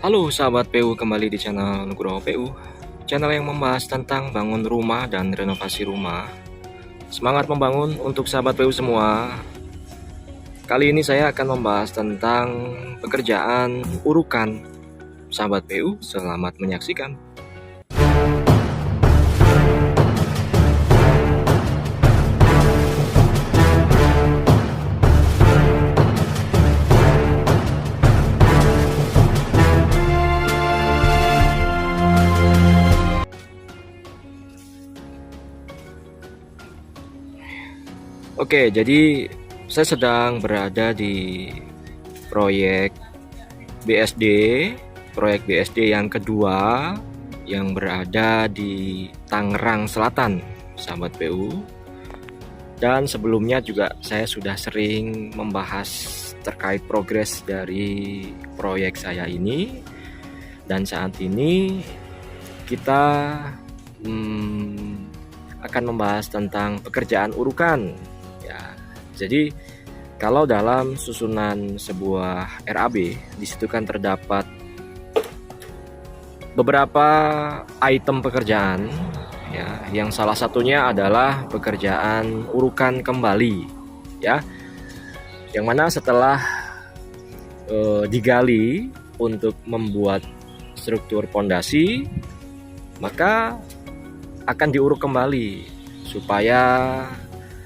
Halo sahabat PU, kembali di channel Nugroho PU, channel yang membahas tentang bangun rumah dan renovasi rumah. Semangat membangun untuk sahabat PU semua. Kali ini saya akan membahas tentang pekerjaan urukan. Sahabat PU, selamat menyaksikan. Oke, jadi saya sedang berada di proyek BSD, yang kedua yang berada di Tangerang Selatan, sahabat PU. Dan sebelumnya juga saya sudah sering membahas terkait progres dari proyek saya ini. Dan saat ini kita akan membahas tentang pekerjaan urukan. Jadi kalau dalam susunan sebuah RAB, di situ kan terdapat beberapa item pekerjaan, ya, yang salah satunya adalah pekerjaan urukan kembali, ya, yang mana setelah digali untuk membuat struktur pondasi, maka akan diuruk kembali supaya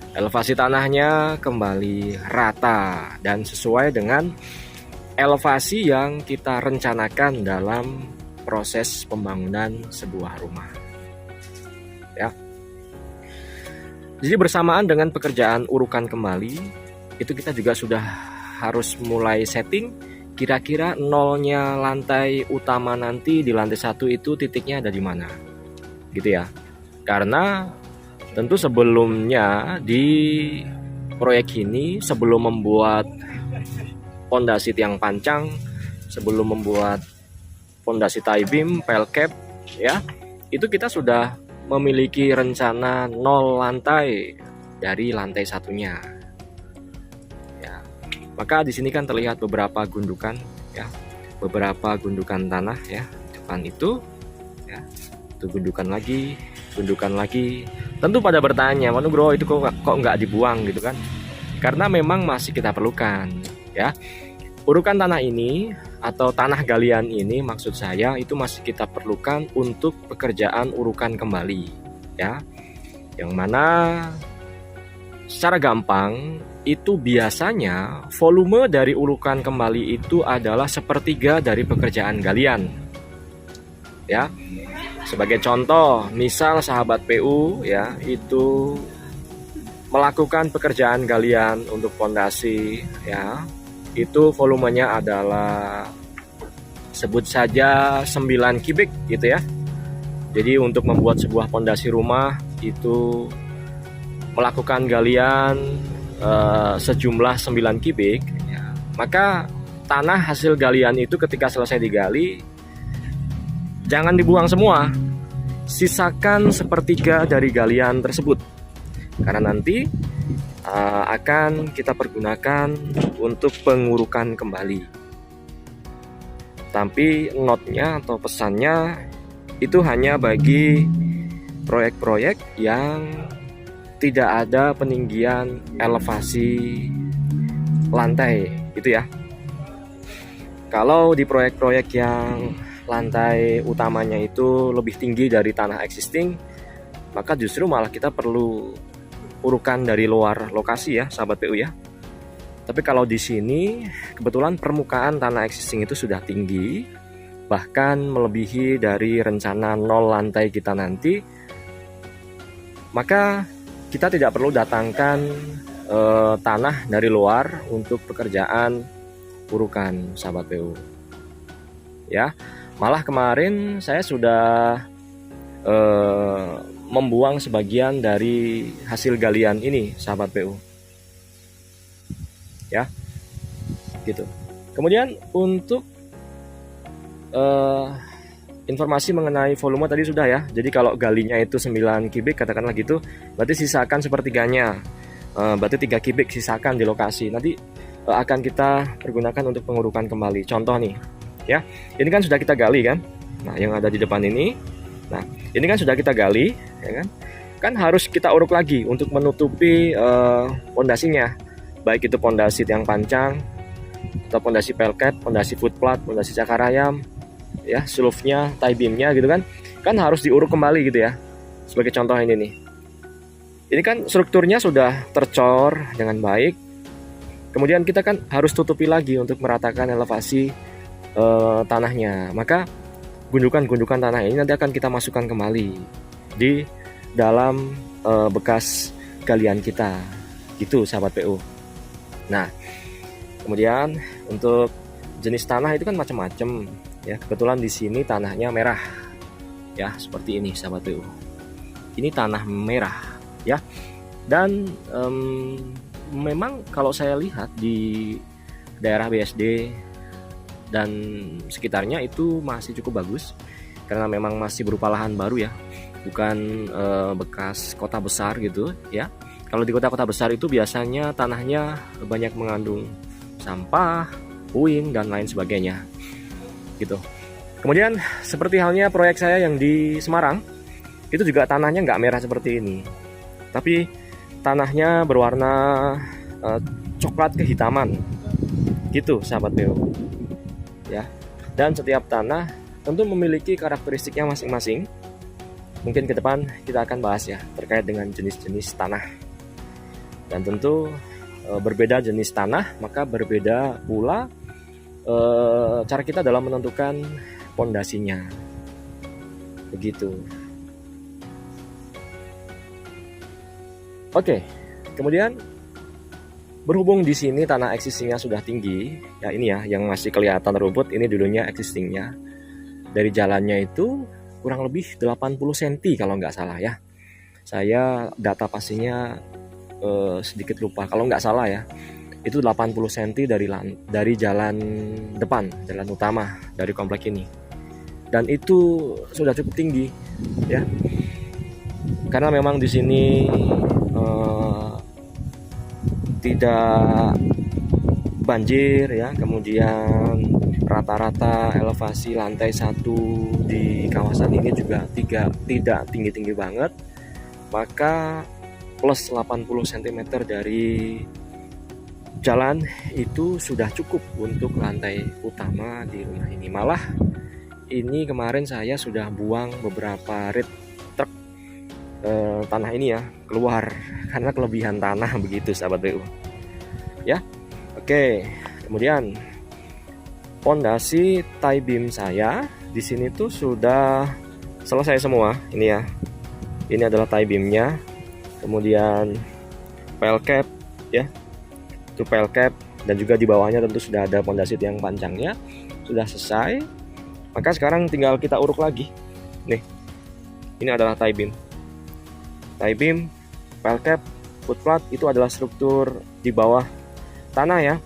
elevasi tanahnya kembali rata dan sesuai dengan elevasi yang kita rencanakan dalam proses pembangunan sebuah rumah. Ya. Jadi bersamaan dengan pekerjaan urukan kembali, itu kita juga sudah harus mulai setting kira-kira nolnya lantai utama nanti di lantai 1 itu titiknya ada di mana. Gitu ya. Karena tentu sebelumnya di proyek ini, sebelum membuat pondasi tiang pancang, sebelum membuat pondasi tie beam, pelcap, ya, itu kita sudah memiliki rencana 0 lantai dari lantai satunya. Ya, maka di sini kan terlihat beberapa gundukan, ya, beberapa gundukan tanah, ya, depan itu, ya, itu gundukan lagi. Tentu pada bertanya, Manu bro, itu kok nggak dibuang gitu kan? Karena memang masih kita perlukan, ya. Urukan tanah ini atau tanah galian ini, maksud saya itu masih kita perlukan untuk pekerjaan urukan kembali, ya. Yang mana secara gampang itu biasanya volume dari urukan kembali itu adalah 1/3 dari pekerjaan galian, ya. Sebagai contoh, misal sahabat PU, ya, itu melakukan pekerjaan galian untuk pondasi, ya, itu volumenya adalah sebut saja 9 kubik gitu ya. Jadi untuk membuat sebuah pondasi rumah itu melakukan galian sejumlah 9 kubik, ya. Maka tanah hasil galian itu ketika selesai digali, jangan dibuang semua, sisakan 1/3 dari galian tersebut, karena nanti akan kita pergunakan untuk pengurukan kembali. Tapi notnya atau pesannya itu hanya bagi proyek-proyek yang tidak ada peninggian elevasi lantai, gitu ya. Kalau di proyek-proyek yang lantai utamanya itu lebih tinggi dari tanah existing, maka justru malah kita perlu urukan dari luar lokasi, ya, sahabat PU, ya. Tapi kalau di sini kebetulan permukaan tanah existing itu sudah tinggi, bahkan melebihi dari rencana 0 lantai kita nanti, maka kita tidak perlu datangkan tanah dari luar untuk pekerjaan urukan, sahabat PU, ya. Malah kemarin saya sudah membuang sebagian dari hasil galian ini, sahabat PU, ya, gitu. Kemudian untuk informasi mengenai volume tadi sudah, ya. Jadi kalau galinya itu 9 kubik katakanlah gitu, berarti sisakan 1/3-nya, berarti 3 kubik sisakan di lokasi. Nanti akan kita pergunakan untuk pengurukan kembali. Contoh nih, ya. Ini kan sudah kita gali kan. Nah, yang ada di depan ini. Nah, ini kan sudah kita gali, ya kan? Kan harus kita uruk lagi untuk menutupi pondasinya. Baik itu pondasi tiang pancang atau pondasi pelket, pondasi footplat, pondasi cakar ayam, ya, sulufnya, tie beamnya gitu kan. Kan harus diuruk kembali gitu ya. Sebagai contoh ini nih. Ini kan strukturnya sudah tercor dengan baik. Kemudian kita kan harus tutupi lagi untuk meratakan elevasi tanahnya. Maka gundukan-gundukan tanah ini nanti akan kita masukkan kembali di dalam bekas galian kita. Gitu sahabat PU. Nah, kemudian untuk jenis tanah itu kan macam-macam ya. Kebetulan di sini tanahnya merah. Ya, seperti ini sahabat PU. Ini tanah merah ya. Dan memang kalau saya lihat di daerah BSD dan sekitarnya itu masih cukup bagus karena memang masih berupa lahan baru ya, bukan bekas kota besar gitu ya. Kalau di kota-kota besar itu biasanya tanahnya banyak mengandung sampah, puing dan lain sebagainya gitu. Kemudian seperti halnya proyek saya yang di Semarang, itu juga tanahnya nggak merah seperti ini, tapi tanahnya berwarna coklat kehitaman gitu sahabat PU ya. Dan setiap tanah tentu memiliki karakteristiknya masing-masing. Mungkin ke depan kita akan bahas ya terkait dengan jenis-jenis tanah. Dan tentu berbeda jenis tanah maka berbeda pula cara kita dalam menentukan pondasinya. Begitu. Oke, kemudian berhubung di sini tanah existingnya sudah tinggi, ya ini ya yang masih kelihatan rumput ini dulunya existingnya. Dari jalannya itu kurang lebih 80 cm kalau nggak salah ya. Saya data pastinya sedikit lupa, kalau nggak salah ya. Itu 80 cm dari jalan depan, jalan utama dari komplek ini. Dan itu sudah cukup tinggi ya. Karena memang di sini tidak banjir ya, kemudian rata-rata elevasi lantai 1 di kawasan ini juga tidak tinggi-tinggi banget, maka plus 80 cm dari jalan itu sudah cukup untuk lantai utama di rumah ini. Malah ini kemarin saya sudah buang beberapa rit truk tanah ini ya keluar karena kelebihan tanah begitu sahabat BU ya. Oke, kemudian pondasi tie beam saya di sini tuh sudah selesai semua ini ya. Ini adalah tie beamnya, kemudian pile cap ya, itu pile cap, dan juga di bawahnya tentu sudah ada pondasi tiang pancangnya sudah selesai. Maka sekarang tinggal kita uruk lagi nih. Ini adalah tie beam, pile cap, footplat itu adalah struktur di bawah tanah ya.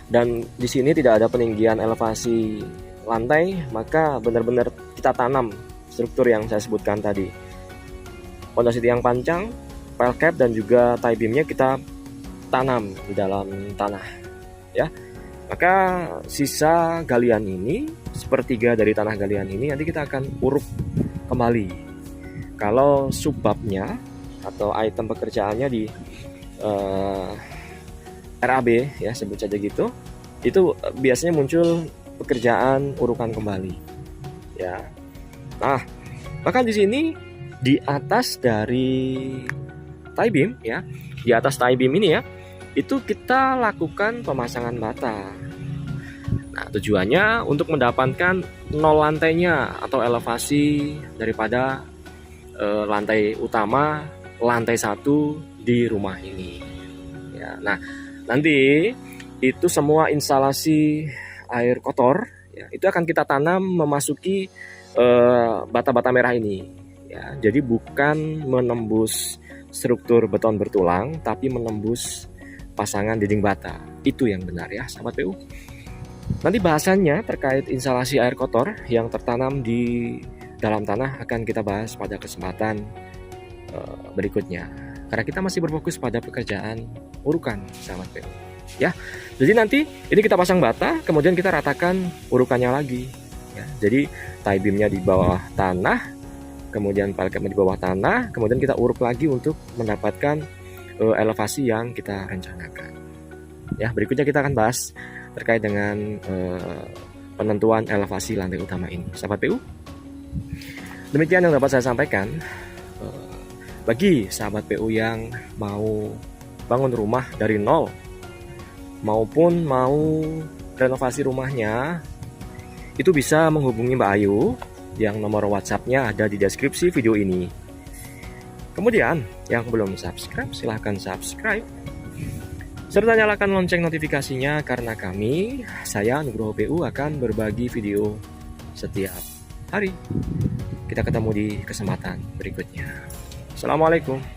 Dan di sini tidak ada peninggian elevasi lantai, maka benar-benar kita tanam struktur yang saya sebutkan tadi. Pondasi tiang pancang, pile cap dan juga tie beamnya kita tanam di dalam tanah ya. Maka sisa galian ini, sepertiga dari tanah galian ini nanti kita akan uruk kembali. Kalau subbabnya atau item pekerjaannya di RAB ya, sebut saja gitu, itu biasanya muncul pekerjaan urukan kembali ya. Nah, maka di sini di atas dari tie beam ya, di atas tie beam ini ya, itu kita lakukan pemasangan bata. Nah, tujuannya untuk mendapatkan nol lantainya atau elevasi daripada lantai utama, lantai 1 di rumah ini ya. Nah, nanti itu semua instalasi air kotor ya, itu akan kita tanam memasuki bata-bata merah ini ya. Jadi bukan menembus struktur beton bertulang, tapi menembus pasangan dinding bata. Itu yang benar ya sahabat PU. Nanti bahasannya terkait instalasi air kotor yang tertanam di dalam tanah akan kita bahas pada kesempatan berikutnya, karena kita masih berfokus pada pekerjaan urukan sahabat PU. ya. Jadi nanti ini kita pasang bata, kemudian kita ratakan urukannya lagi ya. Jadi tie beamnya di bawah tanah, kemudian palkapnya di bawah tanah, kemudian kita uruk lagi untuk mendapatkan elevasi yang kita rencanakan ya. Berikutnya kita akan bahas terkait dengan penentuan elevasi lantai utama ini, sahabat PU. Demikian yang dapat saya sampaikan. Bagi sahabat PU yang mau bangun rumah dari nol maupun mau renovasi rumahnya, itu bisa menghubungi Mbak Ayu yang nomor WhatsApp-nya ada di deskripsi video ini. Kemudian yang belum subscribe silahkan subscribe serta nyalakan lonceng notifikasinya, karena saya Nugroho PU akan berbagi video setiap hari. Kita ketemu di kesempatan berikutnya. Assalamualaikum.